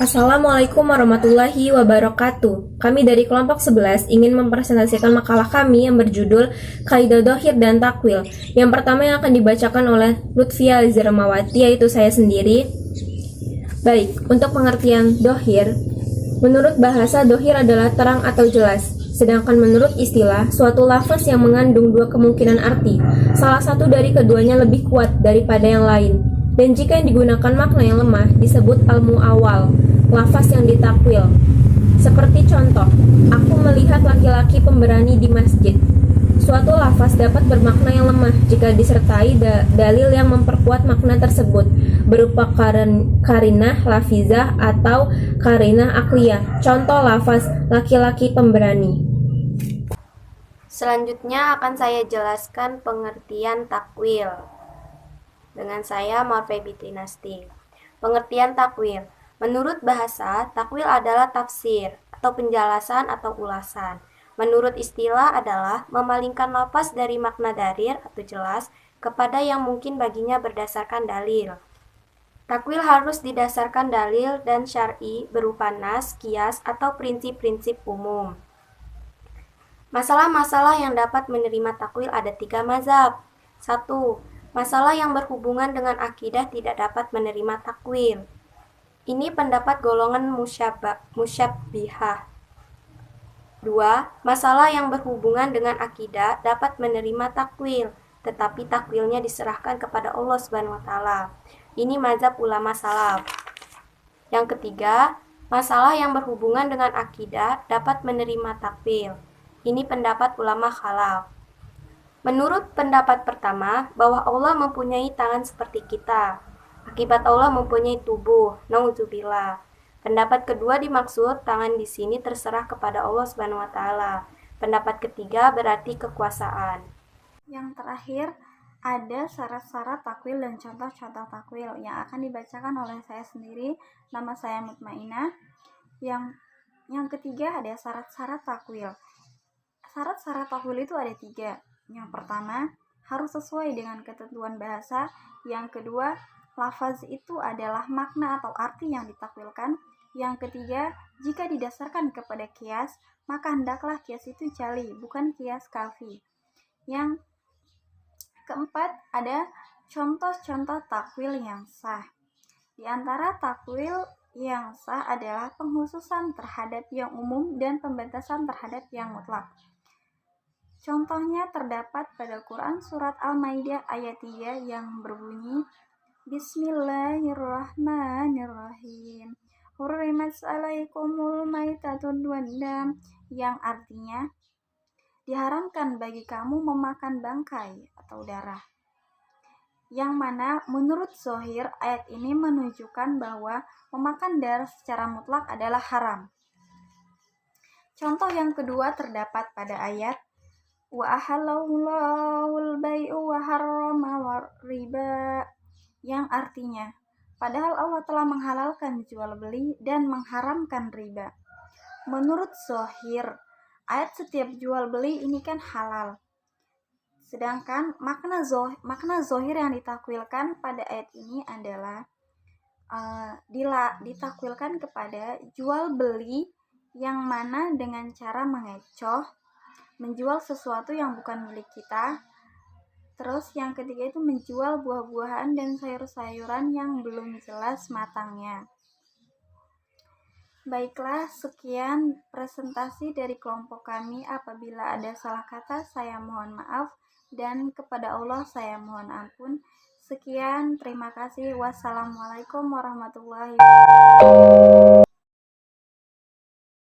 Assalamualaikum warahmatullahi wabarakatuh. Kami dari kelompok 11 ingin mempresentasikan makalah kami yang berjudul Kaidah Dhohir dan Takwil. Yang pertama yang akan dibacakan oleh Lutfia Alizirmawati, yaitu saya sendiri. Baik, untuk pengertian dhohir, menurut bahasa dhohir adalah terang atau jelas. Sedangkan menurut istilah, suatu lafaz yang mengandung dua kemungkinan arti, salah satu dari keduanya lebih kuat daripada yang lain. Dan jika yang digunakan makna yang lemah disebut al-mu'awwal, lafaz yang ditakwil. Seperti contoh, aku melihat laki-laki pemberani di masjid. Suatu lafaz dapat bermakna yang lemah jika disertai dalil yang memperkuat makna tersebut, berupa karinah lafizah atau karinah akliyah. Contoh lafaz laki-laki pemberani. Selanjutnya akan saya jelaskan pengertian takwil. Dengan saya Morfei Bitrinasti. Pengertian takwil. Menurut bahasa, takwil adalah tafsir atau penjelasan atau ulasan. Menurut istilah adalah memalingkan lafaz dari makna dharir atau jelas kepada yang mungkin baginya berdasarkan dalil. Takwil harus didasarkan dalil dan syar'i berupa nas, qiyas, atau prinsip-prinsip umum. Masalah-masalah yang dapat menerima takwil ada 3 mazhab. 1. Masalah yang berhubungan dengan akidah tidak dapat menerima takwil. Ini pendapat golongan musyabbihah. 2. Masalah yang berhubungan dengan akidah dapat menerima takwil, tetapi takwilnya diserahkan kepada Allah SWT. Ini mazhab ulama salaf. Yang ketiga, masalah yang berhubungan dengan akidah dapat menerima takwil. Ini pendapat ulama khalaf. Menurut pendapat pertama, bahwa Allah mempunyai tangan seperti kita. Akibat Allah mempunyai tubuh, naudzubillah. Pendapat kedua dimaksud tangan di sini terserah kepada Allah SWT. Pendapat ketiga berarti kekuasaan. Yang terakhir, ada syarat-syarat takwil dan contoh-contoh takwil yang akan dibacakan oleh saya sendiri. Nama saya Mutmainah. Yang ketiga ada syarat-syarat takwil. Syarat-syarat takwil itu ada 3. Yang pertama, harus sesuai dengan ketentuan bahasa. Yang kedua, lafaz itu adalah makna atau arti yang ditakwilkan. Yang ketiga, jika didasarkan kepada qiyas, maka hendaklah qiyas itu jali, bukan qiyas kalfi. Yang keempat, ada contoh-contoh takwil yang sah. Di antara takwil yang sah adalah penghususan terhadap yang umum dan pembatasan terhadap yang mutlak. Contohnya terdapat pada Quran surat Al-Maidah ayat 3 yang berbunyi Bismillahirrahmanirrahim. Hurrimat alaikumul maitatun waddam, yang artinya diharamkan bagi kamu memakan bangkai atau darah. Yang mana menurut Zohir ayat ini menunjukkan bahwa memakan darah secara mutlak adalah haram. Contoh yang kedua terdapat pada ayat wa ahallallahul bai'u wa harrama riba, yang artinya padahal Allah telah menghalalkan jual beli dan mengharamkan riba. Menurut Zohir ayat setiap jual beli ini kan halal. Sedangkan makna zohir yang ditakwilkan pada ayat ini adalah ditakwilkan kepada jual beli yang mana dengan cara mengecoh, menjual sesuatu yang bukan milik kita. Terus yang ketiga itu menjual buah-buahan dan sayur-sayuran yang belum jelas matangnya. Baiklah, sekian presentasi dari kelompok kami. Apabila ada salah kata, saya mohon maaf, dan kepada Allah saya mohon ampun. Sekian, terima kasih. Wassalamualaikum warahmatullahi wabarakatuh.